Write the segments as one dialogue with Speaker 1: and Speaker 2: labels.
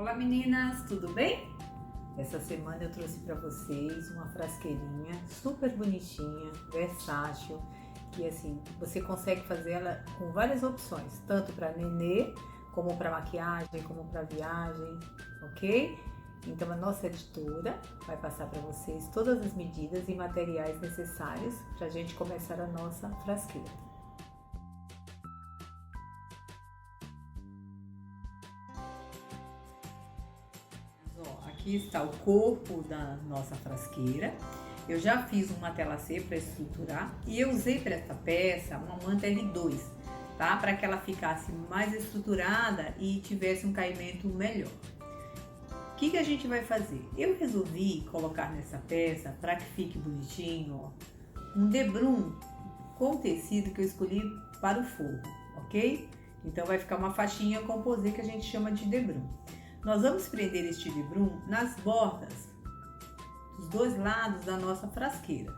Speaker 1: Olá meninas, tudo bem? Essa semana eu trouxe para vocês uma frasqueirinha super bonitinha, versátil, que assim, você consegue fazer ela com várias opções, tanto para nenê, como para maquiagem, como para viagem, ok? Então a nossa editora vai passar para vocês todas as medidas e materiais necessários para a gente começar a nossa frasqueira. Aqui está o corpo da nossa frasqueira. Eu já fiz uma tela C para estruturar e eu usei para essa peça uma manta L2, tá? Para que ela ficasse mais estruturada e tivesse um caimento melhor. O que a gente vai fazer? Eu resolvi colocar nessa peça, para que fique bonitinho, ó, um debrum com tecido que eu escolhi para o forro, ok? Então vai ficar uma faixinha composê que a gente chama de debrum. Nós vamos prender este debrum nas bordas dos dois lados da nossa frasqueira.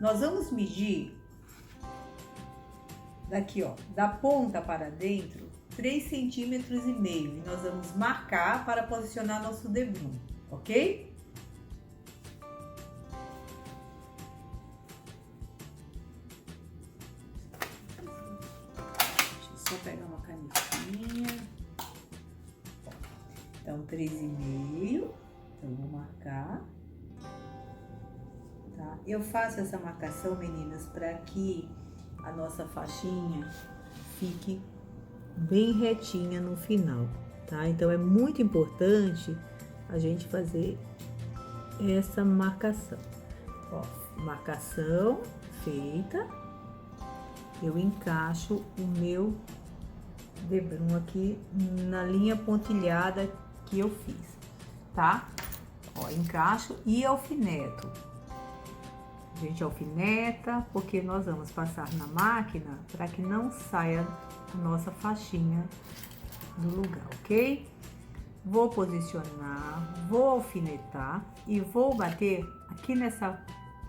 Speaker 1: Nós vamos medir daqui, ó, da ponta para dentro, 3,5 cm e nós vamos marcar para posicionar nosso debrum, ok? Deixa eu só pegar uma canetinha. Então, 3,5, então eu vou marcar, tá? Eu faço essa marcação, meninas, para que a nossa faixinha fique bem retinha no final, tá? Então, é muito importante a gente fazer essa marcação. Ó, marcação feita, eu encaixo o meu debrum aqui na linha pontilhada que eu fiz, tá? Ó, encaixo e alfineto. A gente alfineta porque nós vamos passar na máquina para que não saia a nossa faixinha do lugar, ok? Vou posicionar, vou alfinetar e vou bater aqui nessa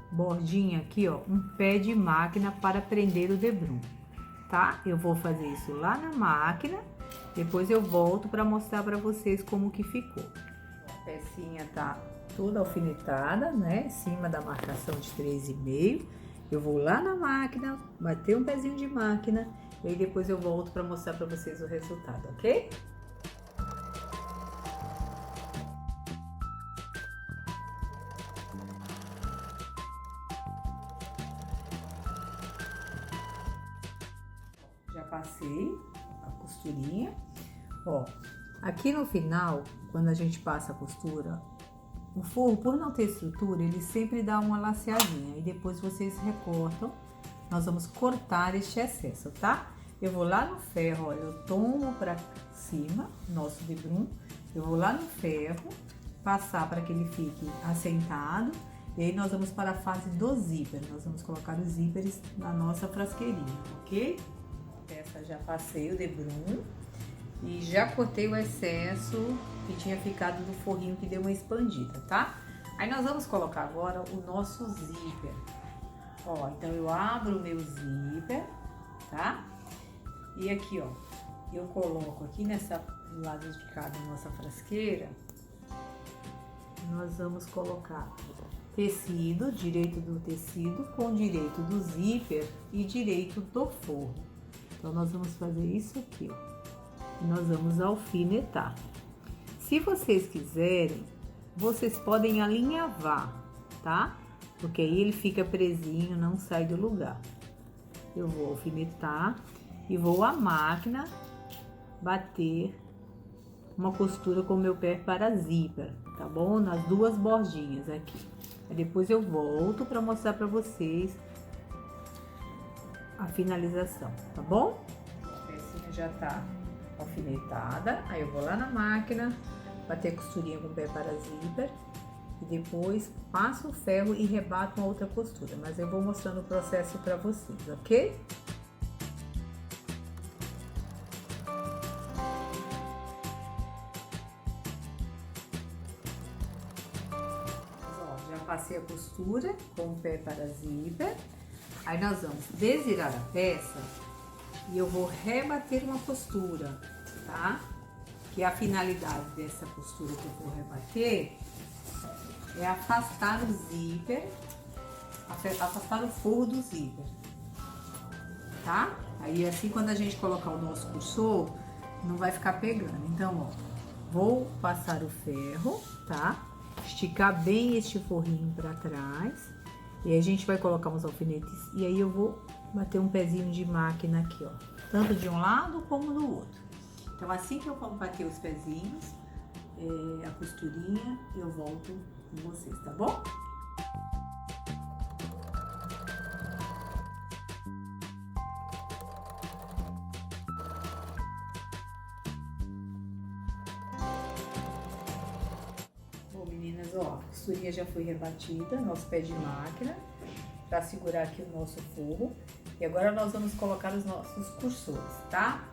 Speaker 1: bordinha aqui, ó, um pé de máquina para prender o debrum, tá? Eu vou fazer isso lá na máquina. Depois eu volto para mostrar para vocês como que ficou. A pecinha tá toda alfinetada, né? Em cima da marcação de 3,5. Eu vou lá na máquina, bater um pezinho de máquina e aí depois eu volto para mostrar para vocês o resultado, ok? Já passei a costurinha. Ó, aqui no final, quando a gente passa a costura, o forro, por não ter estrutura, ele sempre dá uma laceadinha. E depois vocês recortam. Nós vamos cortar este excesso, tá? Eu vou lá no ferro, olha, eu tomo pra cima nosso debrum. Eu vou lá no ferro, passar para que ele fique assentado. E aí nós vamos para a fase do zíper. Nós vamos colocar os zíperes na nossa frasqueirinha, ok? Essa já passei o debrum. E já cortei o excesso que tinha ficado do forrinho que deu uma expandida, tá? Aí nós vamos colocar agora o nosso zíper. Ó, então eu abro o meu zíper, tá? E aqui, ó, eu coloco aqui nessa lado de cá da nossa frasqueira. Nós vamos colocar tecido, direito do tecido com direito do zíper e direito do forro. Então nós vamos fazer isso aqui, ó. Nós vamos alfinetar. Se vocês quiserem, vocês podem alinhavar, tá? Porque aí ele fica presinho, não sai do lugar. Eu vou alfinetar e vou à máquina bater uma costura com o meu pé para zíper, tá bom? Nas duas bordinhas aqui. Aí depois eu volto para mostrar para vocês a finalização, tá bom? A pecinha já tá alfinetada, aí eu vou lá na máquina, bater a costurinha com o pé para zíper e depois passo o ferro e rebato uma outra costura, mas eu vou mostrando o processo para vocês, ok? Ó, já passei a costura com o pé para zíper, aí nós vamos desvirar a peça e eu vou rebater uma costura, tá? que a finalidade dessa costura que eu vou rebater é afastar o zíper, afastar o forro do zíper, tá? Aí assim, quando a gente colocar o nosso cursor, não vai ficar pegando. Então, ó, vou passar o ferro, tá? Esticar bem este forrinho para trás. E aí a gente vai colocar uns alfinetes e aí eu vou bater um pezinho de máquina aqui, ó. Tanto de um lado como do outro. Então, assim que eu bater os pezinhos, a costurinha, eu volto com vocês, tá bom? Bom, meninas, ó, a costurinha já foi rebatida, nosso pé de máquina, para segurar aqui o nosso forro. E agora nós vamos colocar os nossos cursores, tá?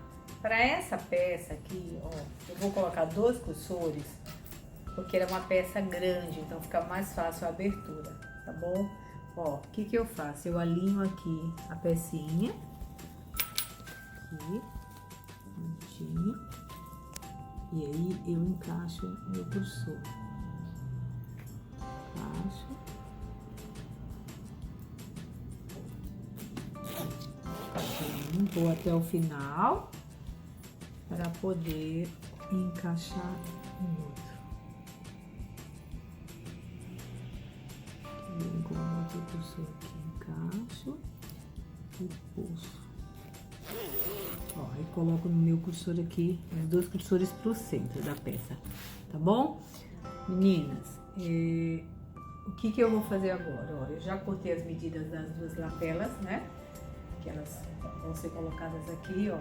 Speaker 1: Para essa peça aqui, ó, eu vou colocar 2 cursores, porque ela é uma peça grande, então fica mais fácil a abertura, tá bom? Ó, o que que eu faço? Eu alinho aqui a pecinha, aqui, bonitinho, e aí eu encaixo o meu cursor. Encaixo. Vou até o final para poder encaixar o outro. Aqui, como o outro cursor aqui, encaixo e puxo. Ó, aí coloco no meu cursor aqui, os 2 cursores pro centro da peça, tá bom? Meninas, o que que eu vou fazer agora? Ó, eu já cortei as medidas das 2 lapelas, né? Que elas vão ser colocadas aqui, ó,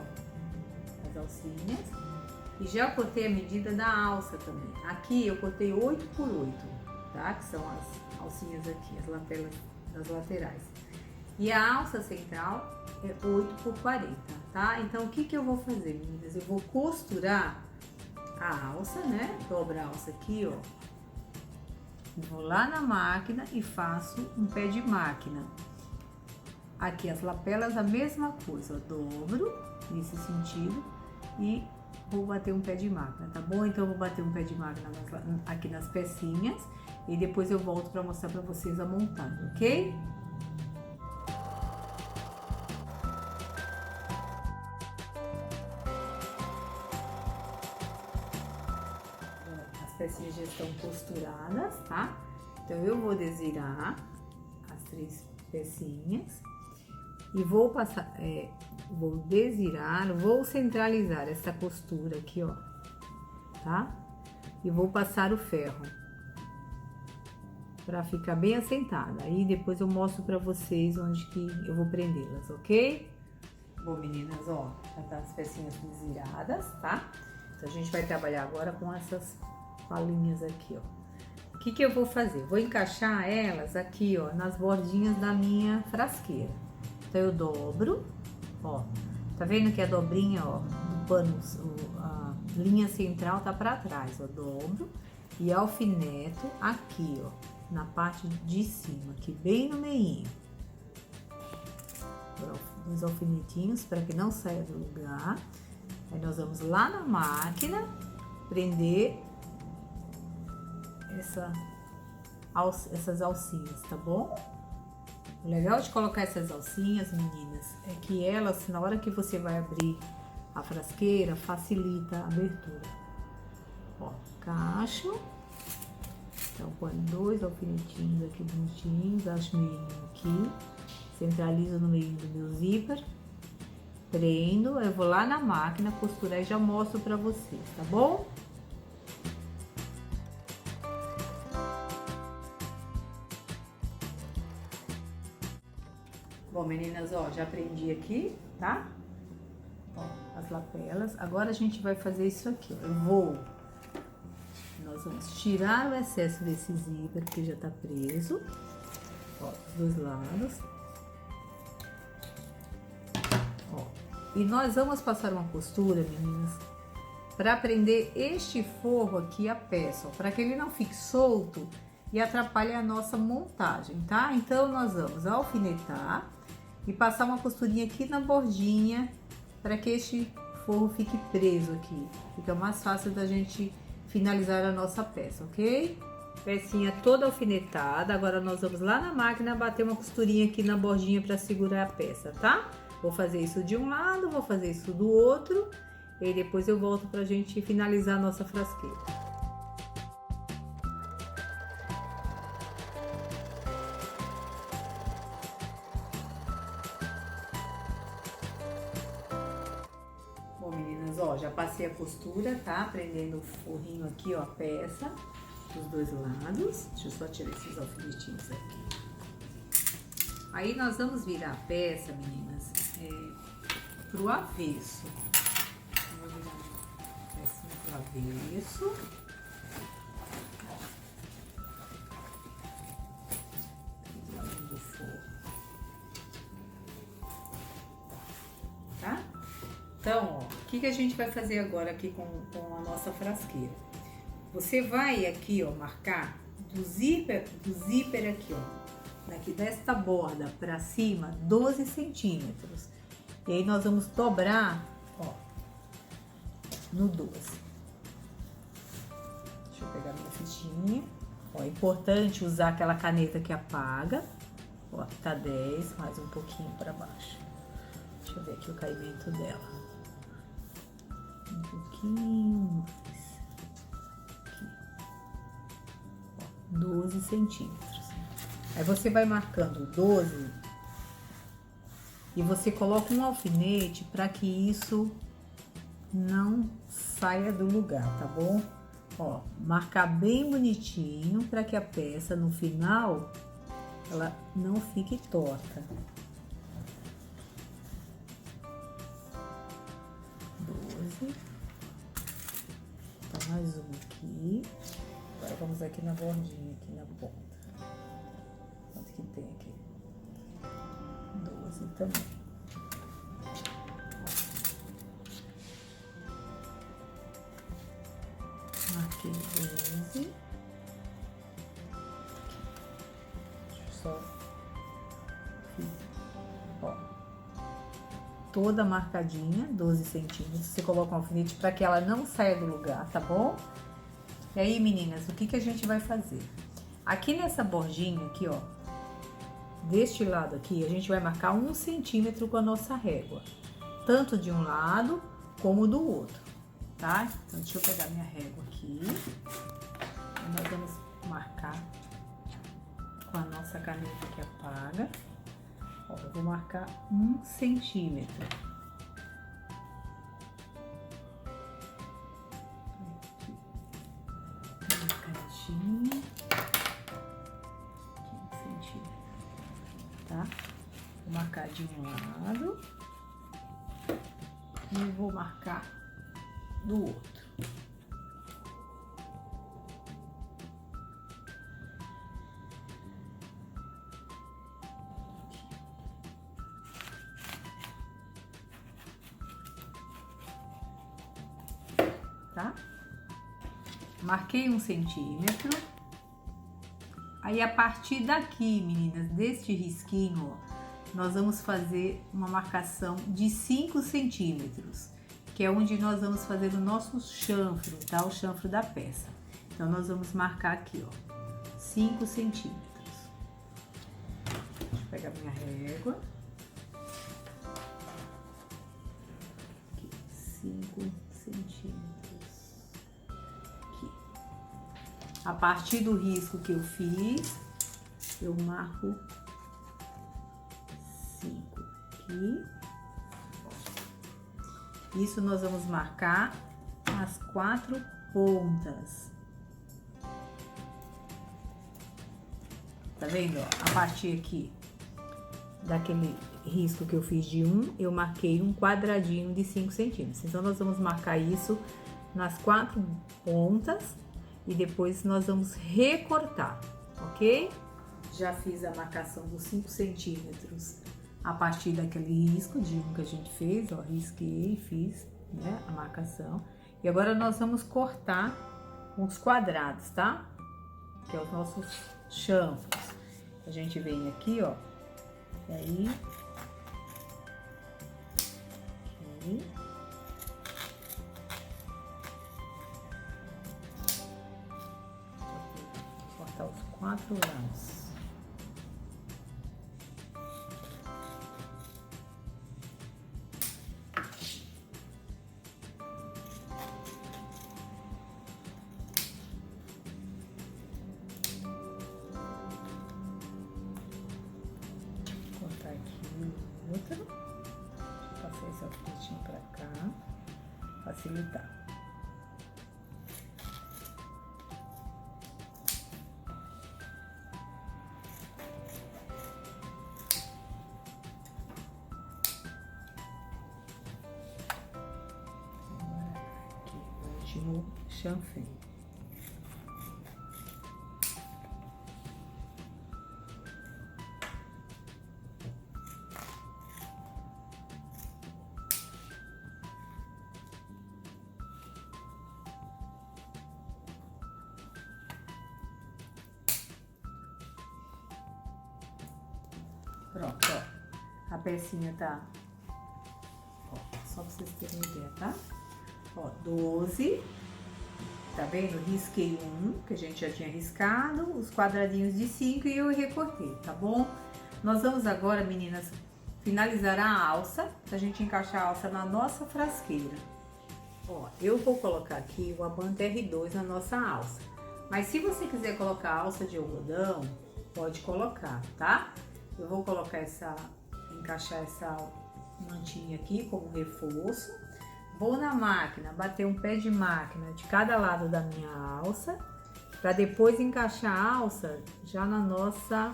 Speaker 1: as alcinhas. E já cortei a medida da alça também. Aqui eu cortei 8 por 8, tá? Que são as alcinhas aqui, as lapelas das laterais. E a alça central é 8 por 40, tá? Então, o que que eu vou fazer, meninas? Eu vou costurar a alça, né? Dobro a alça aqui, ó. Vou lá na máquina e faço um pé de máquina. Aqui as lapelas a mesma coisa, eu dobro nesse sentido e vou bater um pé de máquina, tá bom? Então eu vou bater um pé de máquina aqui nas pecinhas e depois eu volto para mostrar para vocês a montagem, ok? As pecinhas já estão costuradas, tá? Então eu vou desvirar as 3 pecinhas. E vou passar, vou desvirar, vou centralizar essa costura aqui, ó, tá? E vou passar o ferro para ficar bem assentada. Aí depois eu mostro para vocês onde que eu vou prendê-las, ok? Bom, meninas, ó, já tá as pecinhas desviradas, tá? Então a gente vai trabalhar agora com essas palinhas aqui, ó. O que que eu vou fazer? Vou encaixar elas aqui, ó, nas bordinhas da minha frasqueira. Então, eu dobro, ó, tá vendo que a dobrinha, ó, do pano, a linha central tá pra trás, ó, dobro e alfineto aqui, ó, na parte de cima, aqui bem no meinho. 2 alfinetinhos para que não saia do lugar. Aí nós vamos lá na máquina prender essas alcinhas, tá bom? O legal de colocar essas alcinhas, meninas, é que elas, na hora que você vai abrir a frasqueira, facilita a abertura. Ó, encaixo. Então, põe 2 alfinetinhos aqui bonitinhos, acho meio aqui, centralizo no meio do meu zíper, prendo, eu vou lá na máquina costurar e já mostro pra vocês, tá bom? Bom, meninas, ó, já prendi aqui, tá? Ó, as lapelas. Agora a gente vai fazer isso aqui, ó. Nós vamos tirar o excesso desse zíper, que já tá preso. Ó, dos 2 lados. Ó, e nós vamos passar uma costura, meninas, para prender este forro aqui a peça, ó, para que ele não fique solto e atrapalhe a nossa montagem, tá? Então, nós vamos alfinetar e passar uma costurinha aqui na bordinha para que este forro fique preso aqui. Fica mais fácil da gente finalizar a nossa peça, ok? Pecinha toda alfinetada. Agora nós vamos lá na máquina bater uma costurinha aqui na bordinha para segurar a peça, tá? Vou fazer isso de um lado, vou fazer isso do outro. E aí depois eu volto pra gente finalizar a nossa frasqueira. Bom, meninas, ó, já passei a costura, tá? Prendendo o forrinho aqui, ó, a peça, dos dois lados. Deixa eu só tirar esses alfinetinhos aqui. Aí nós vamos virar a peça, meninas, pro avesso. Vamos virar a pecinha pro avesso. Do forro. Tá? Então, ó, o que a gente vai fazer agora aqui com a nossa frasqueira? Você vai aqui, ó, marcar do zíper aqui, ó, daqui desta borda pra cima, 12 centímetros. E aí nós vamos dobrar, ó, no 12. Deixa eu pegar minha fichinha. Ó, é importante usar aquela caneta que apaga. Ó, aqui tá 10, mais um pouquinho pra baixo. Deixa eu ver aqui o caimento dela. Um pouquinho mais. Aqui. Ó, 12 centímetros. Aí você vai marcando 12 e você coloca um alfinete para que isso não saia do lugar, tá bom? Ó, marcar bem bonitinho para que a peça no final ela não fique torta. 12. Então, mais um aqui. Agora vamos aqui na bordinha, aqui na ponta. Quanto que tem aqui? 12 também. Marquei 12. Aqui. Deixa eu só... Ó. Toda marcadinha, 12 centímetros. Você coloca um alfinete para que ela não saia do lugar, tá bom? E aí, meninas, o que a gente vai fazer? Aqui nessa bordinha aqui, ó, deste lado aqui, a gente vai marcar 1 centímetro com a nossa régua. Tanto de um lado como do outro, tá? Então, deixa eu pegar minha régua aqui. E nós vamos marcar com a nossa caneta que apaga. Ó, eu vou marcar 1 centímetro. Marcadinho. 15 centímetros, tá? Vou marcar de um lado e vou marcar do outro. Tá? Marquei 1 centímetro. Aí, a partir daqui, meninas, deste risquinho, ó, nós vamos fazer uma marcação de 5 centímetros, que é onde nós vamos fazer o nosso chanfro, tá? O chanfro da peça. Então, nós vamos marcar aqui, ó, 5 centímetros. Deixa eu pegar minha régua. Aqui, 5 centímetros. A partir do risco que eu fiz, eu marco 5 aqui. Isso nós vamos marcar as 4 pontas. Tá vendo? Ó, a partir aqui daquele risco que eu fiz de 1, eu marquei um quadradinho de 5 centímetros. Então, nós vamos marcar isso nas 4 pontas. E depois nós vamos recortar, ok? Já fiz a marcação dos 5 centímetros a partir daquele risco de 1 que a gente fez, ó, risquei, fiz, né, a marcação. E agora nós vamos cortar os quadrados, tá? Que é os nossos chanfros. A gente vem aqui, ó, e aí... Aqui. passar os 4 lados. Vou cortar aqui o outro. Passar esse alfinetinho pra cá, facilitar. No chanfre. Pronto, ó. A pecinha tá, ó, só pra vocês terem ideia, tá? Ó, 12, tá vendo? Risquei um, que a gente já tinha riscado, os quadradinhos de 5 e eu recortei, tá bom? Nós vamos agora, meninas, finalizar a alça, pra gente encaixar a alça na nossa frasqueira. Ó, eu vou colocar aqui o abante R2 na nossa alça, mas se você quiser colocar alça de algodão, pode colocar, tá? Eu vou colocar encaixar essa mantinha aqui como reforço. Vou na máquina, bater um pé de máquina de cada lado da minha alça, para depois encaixar a alça já na nossa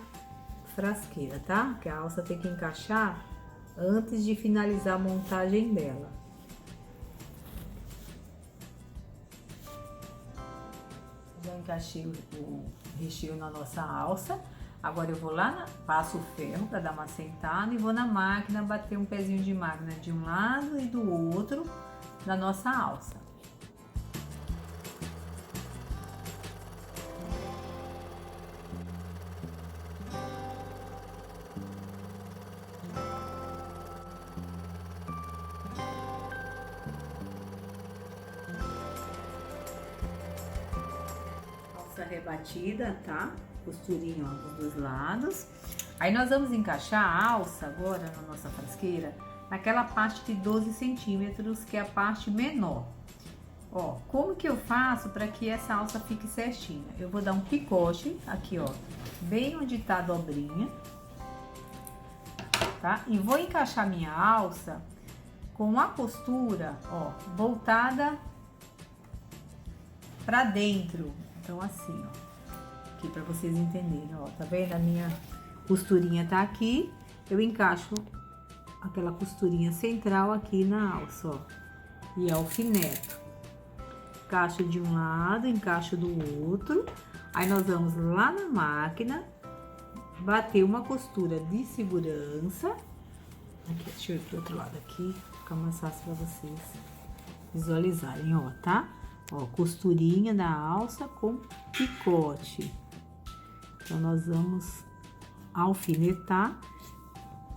Speaker 1: frasqueira, tá? Porque a alça tem que encaixar antes de finalizar a montagem dela. Já encaixei o recheio na nossa alça. Agora eu vou lá, passo o ferro para dar uma assentada e vou na máquina bater um pezinho de máquina de um lado e do outro da nossa alça. Alça rebatida, tá? Costurinha, ó, dos dois lados. Aí nós vamos encaixar a alça agora na nossa frasqueira naquela parte de 12 centímetros, que é a parte menor. Ó, como que eu faço para que essa alça fique certinha? Eu vou dar um picote aqui, ó, bem onde tá a dobrinha, tá? E vou encaixar minha alça com a costura, ó, voltada para dentro. Então assim, ó, aqui para vocês entenderem, ó, tá vendo? A minha costurinha tá aqui, eu encaixo aquela costurinha central aqui na alça, ó, e alfineto. Encaixo de um lado, encaixo do outro. Aí nós vamos lá na máquina, bater uma costura de segurança. Aqui, deixa eu ir pro outro lado aqui, fica mais fácil para vocês visualizarem, ó, tá? Ó, costurinha da alça com picote. Então nós vamos alfinetar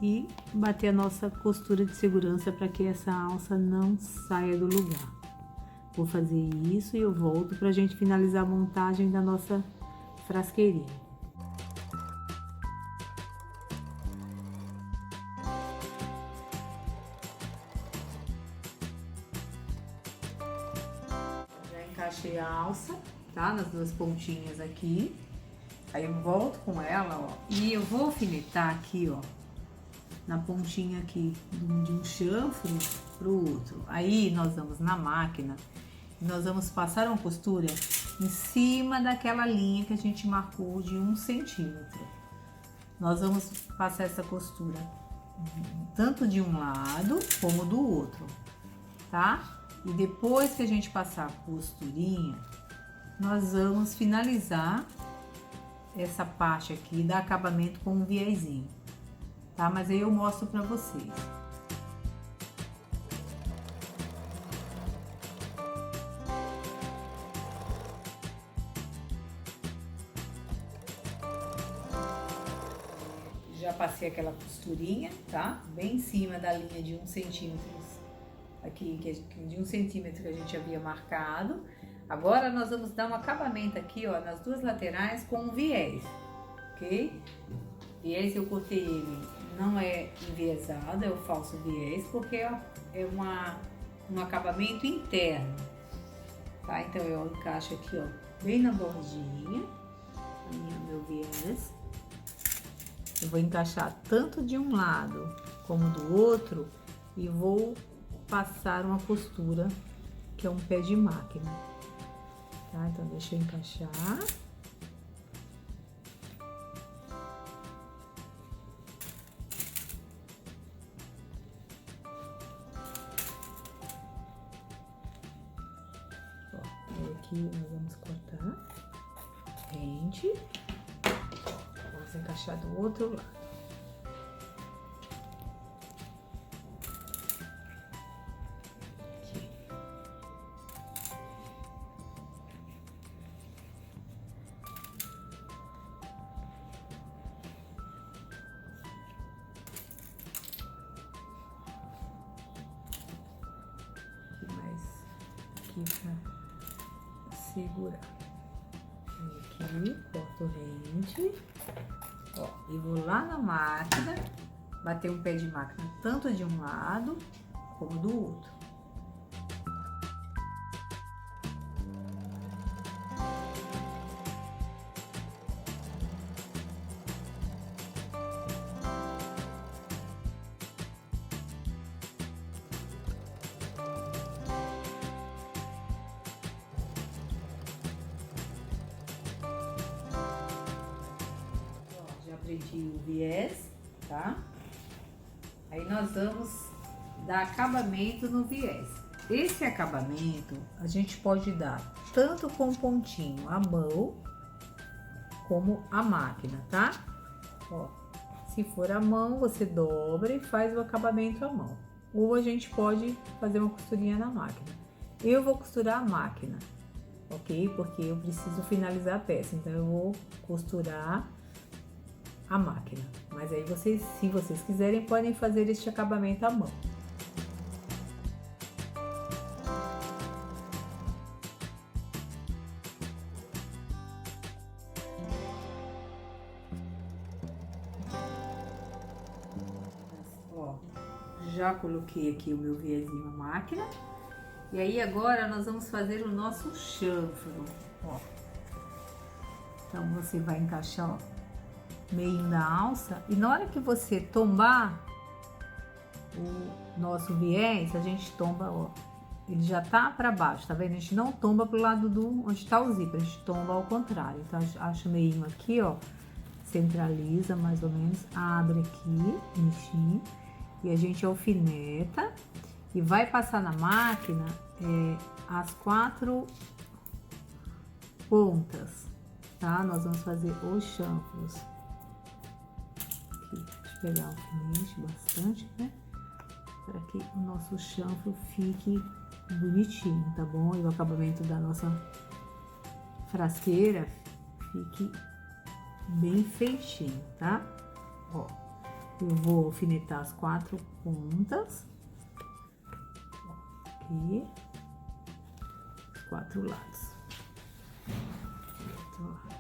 Speaker 1: e bater a nossa costura de segurança para que essa alça não saia do lugar. Vou fazer isso e eu volto para a gente finalizar a montagem da nossa frasqueirinha. Já encaixei a alça, tá? Nas duas pontinhas aqui. Aí eu volto com ela, ó, e eu vou alfinetar aqui, ó, na pontinha aqui de um chanfre pro outro. Aí nós vamos na máquina e nós vamos passar uma costura em cima daquela linha que a gente marcou de 1 centímetro. Nós vamos passar essa costura tanto de um lado como do outro, tá? E depois que a gente passar a costurinha, nós vamos finalizar essa parte aqui, dar acabamento com um viezinho, tá? Mas aí eu mostro pra vocês. Já passei aquela costurinha, tá? Bem em cima da linha de 1 centímetro aqui, de 1 centímetro que a gente havia marcado. Agora nós vamos dar um acabamento aqui, ó, nas duas laterais com um viés, ok? Viés eu cortei ele, não é enviesado, é o falso viés, porque é um acabamento interno, tá? Então eu encaixo aqui, ó, bem na bordinha, meu viés. Eu vou encaixar tanto de um lado como do outro e vou passar uma costura, que é um pé de máquina, tá? Então deixa eu encaixar. Ó, aí aqui nós vamos cortar rente, vamos encaixar do outro lado. Aqui pra segurar. Aqui, corto rente, ó, e vou lá na máquina, bater um pé de máquina tanto de um lado como do outro. Aprendi o viés, tá? Aí nós vamos dar acabamento no viés. Esse acabamento a gente pode dar tanto com pontinho à mão como a máquina, tá? Ó, se for à mão, você dobra e faz o acabamento à mão. Ou a gente pode fazer uma costurinha na máquina. Eu vou costurar a máquina, ok? Porque eu preciso finalizar a peça, então eu vou costurar a máquina, mas aí vocês, se vocês quiserem, podem fazer este acabamento à mão. Ó, já coloquei aqui o meu viezinho na máquina, e aí agora nós vamos fazer o nosso chanfro, ó. Então você vai encaixar, ó, meio da alça, e na hora que você tombar o nosso viés, a gente tomba, ó, ele já tá para baixo, tá vendo? A gente não tomba pro lado do onde tá o zíper, a gente tomba ao contrário. Então acha o meio aqui, ó, centraliza mais ou menos, abre aqui, enfim, e a gente alfineta e vai passar na máquina as 4 pontas, tá? Nós vamos fazer os chanfros. Deixa eu pegar o alfinete bastante, né? Para que o nosso chanfro fique bonitinho, tá bom? E o acabamento da nossa frasqueira fique bem feitinho, tá? Ó, eu vou alfinetar as 4 pontas. Ó, aqui. Os 4 lados. Outro lado.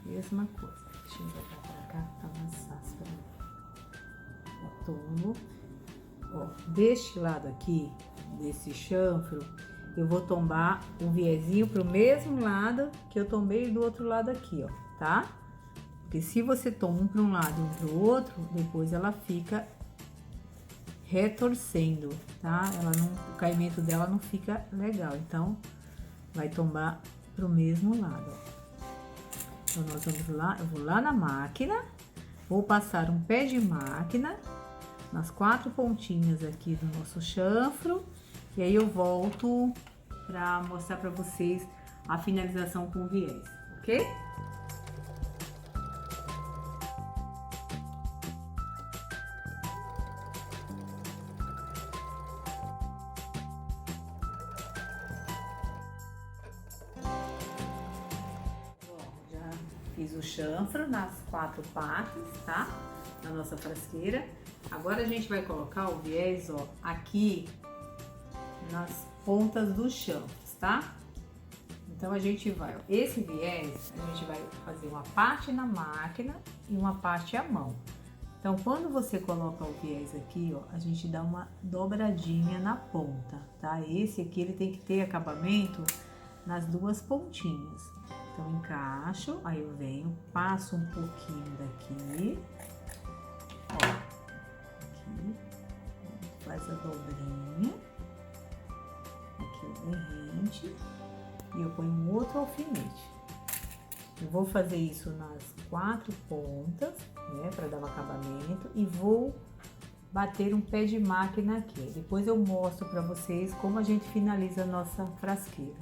Speaker 1: Mesma coisa. Deixa eu botar pra cá, tá mais fácil pra mim. Ó, tomo. Ó, deste lado aqui, desse chanfro, eu vou tombar um viezinho pro mesmo lado que eu tombei do outro lado aqui, ó, tá? Porque se você toma um para um lado e um pro outro, depois ela fica retorcendo, tá? Ela não, o caimento dela não fica legal, então vai tombar pro mesmo lado, ó. Então, nós vamos lá, eu vou lá na máquina, vou passar um pé de máquina nas 4 pontinhas aqui do nosso chanfro, e aí eu volto para mostrar para vocês a finalização com viés, ok? Fiz o chanfro nas 4 partes, tá? Da nossa frasqueira. Agora a gente vai colocar o viés, ó, aqui nas pontas dos chanfros, tá? Então a gente vai, ó, esse viés, a gente vai fazer uma parte na máquina e uma parte à mão. Então quando você coloca o viés aqui, ó, a gente dá uma dobradinha na ponta, tá? Esse aqui ele tem que ter acabamento nas duas pontinhas. Então encaixo, aí eu venho, passo um pouquinho daqui, ó, aqui, faz a dobrinha, aqui o derrente. E eu ponho um outro alfinete. Eu vou fazer isso nas 4 pontas, né, para dar um acabamento, e vou bater um pé de máquina aqui. Depois eu mostro para vocês como a gente finaliza a nossa frasqueira.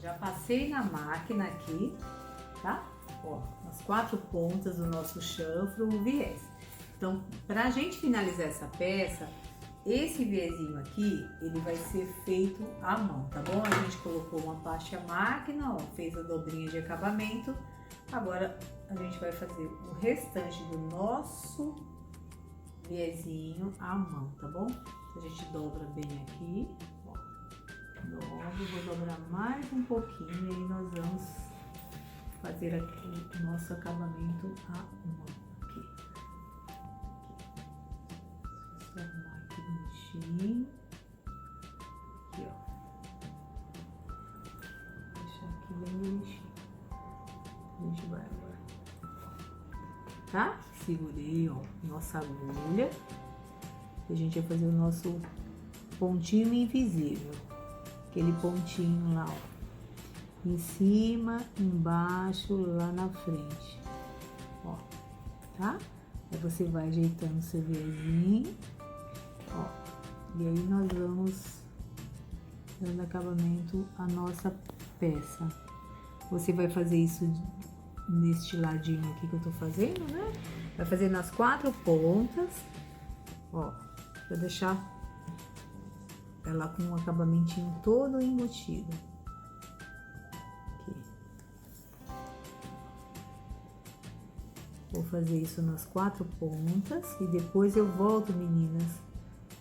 Speaker 1: Já passei na máquina aqui, tá? Ó, nas 4 pontas do nosso chanfro, o viés. Então, para a gente finalizar essa peça, esse viezinho aqui, ele vai ser feito à mão, tá bom? A gente colocou uma parte à máquina, ó, fez a dobrinha de acabamento. Agora, a gente vai fazer o restante do nosso viezinho à mão, tá bom? A gente dobra bem aqui, ó. Dobro, vou dobrar mais um pouquinho e aí nós vamos fazer aqui o nosso acabamento à mão. Arrumar aqui bonitinho, aqui ó, deixar aqui bem bonitinho, a gente vai agora, tá? Segurei, ó, nossa agulha, a gente vai fazer o nosso pontinho invisível, aquele pontinho lá, ó, em cima, embaixo, lá na frente, ó, tá? Aí você vai ajeitando o seu viezinho. Ó, e aí nós vamos dando acabamento à nossa peça. Você vai fazer isso neste ladinho aqui que eu tô fazendo, né? Vai fazer nas 4 pontas, ó, pra deixar ela com um acabamentinho todo embutido. Aqui. Vou fazer isso nas 4 pontas e depois eu volto, meninas,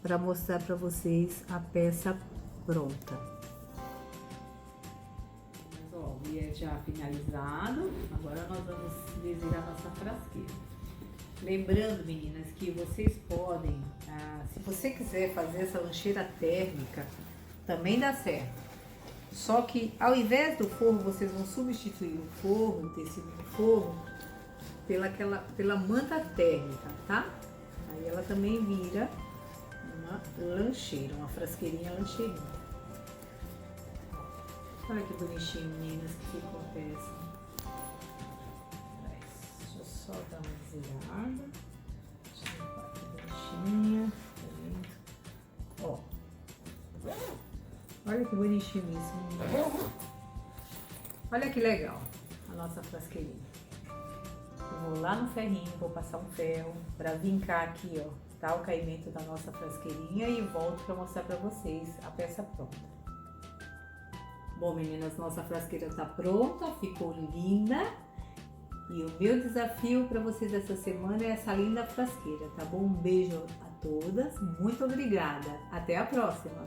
Speaker 1: para mostrar para vocês a peça pronta. Mas, ó, o viés já finalizado, agora nós vamos descer a nossa frasqueira. Lembrando, meninas, que vocês podem, se você quiser fazer essa lancheira térmica, também dá certo. Só que ao invés do forro, vocês vão substituir o forro, o tecido do forro, pela manta térmica, tá? Aí ela também vira uma lancheira, uma frasqueirinha lancheirinha. Olha que bonitinho, meninas, que ficou a peça. Deixa eu só dar uma desirada. Deixa eu limpar aqui bonitinha. Ó. Olha que bonitinho isso, meninas. Olha que legal a nossa frasqueirinha. Eu vou lá no ferrinho, vou passar um ferro para vincar aqui, ó, tá? O caimento da nossa frasqueirinha e volto para mostrar para vocês a peça pronta. Bom, meninas, nossa frasqueira tá pronta, ficou linda. E o meu desafio para vocês essa semana é essa linda frasqueira, tá bom? Um beijo a todas, muito obrigada. Até a próxima!